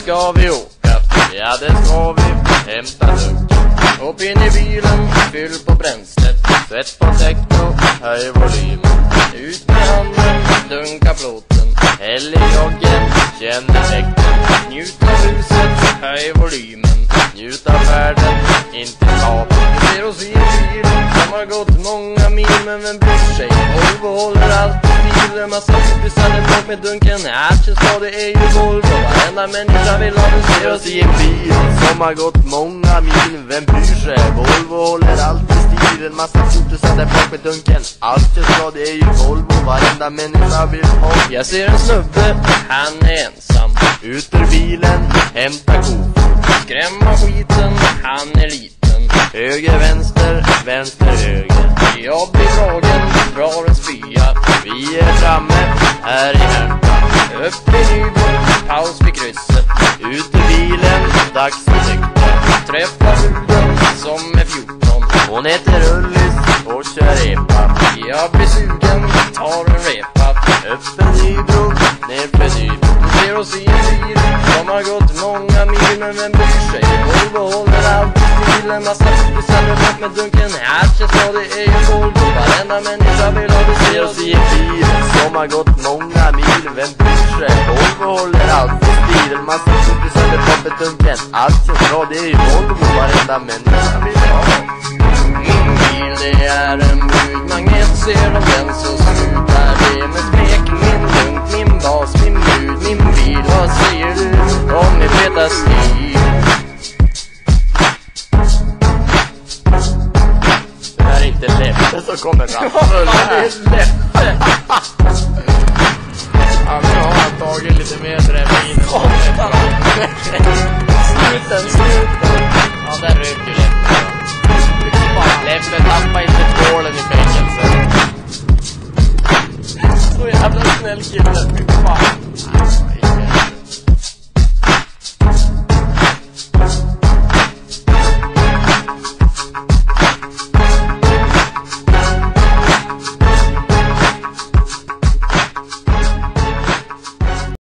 ska vi åka? Ja, det ska vi. Hämta dunk. Upp in i bilen, fyll på bränslet. Sätt på techno, höj volymen. Ut med handen, dunka plåten. Häll i joggen, känn effekten. Njut av huset, höj volymen. Njut av världen, inte havet. Vi ser oss i en bil som har gått många mil, men vem bryr sig? Volvo håller alltid stilen. Massa kompisar bak med dunken. Här det är ju Volvo. Varenda människa vill ha det. Ser oss i en bil som har gått många mil, vem bryr sig? Volvo håller alltid stilen. Massa kompisar där bak med dunken. Allt det är ju Volvo. Varenda människa vill ha. Jag ser en snubbe, han är ensam. Ut ur bilen, hämta kofot. Skrämma skiten, han är liten. Höger, vänster, vänster, höger. Jag blir dragen, drar en spya. Vi är framme, här i Härta. Upp i Nybro, paus vid krysset. Ut ur bilen, dags att cykla. Träffa bruden som är 14. Hon heter Ullis och kör repa. Jag blir sugen, tar en repa. Upp för Nybro, ner för Nybro. Vi ser oss i en bil som har gått många mil, men vem bryr sig? Volvo håller alltid stilen. Massa kompisar bak med dunken. Här det är ju Volvo. Varenda människa vill ha det. Ser oss i en bil som har gått många mil, vem bryr sig? Volvo håller alltid stilen. Massa kompisar bak med dunken. Allt känns bra, det är ju Volvo. Varenda människa vill ha. Min bil, det är en budmagnet. Ser de den så slutar det med smek. Min lugnt, min bas, min brud, min bil. Vad säger du om ni petar stil? Det här är inte lätt, så kommer fram. Det är lätt. Ja, nu har han tagit lite mer drevin. Sluten. Ja, där röker läppen. Läppen, tappa inte tvålen i fängelsen. Så jävla snäll kille. Fan.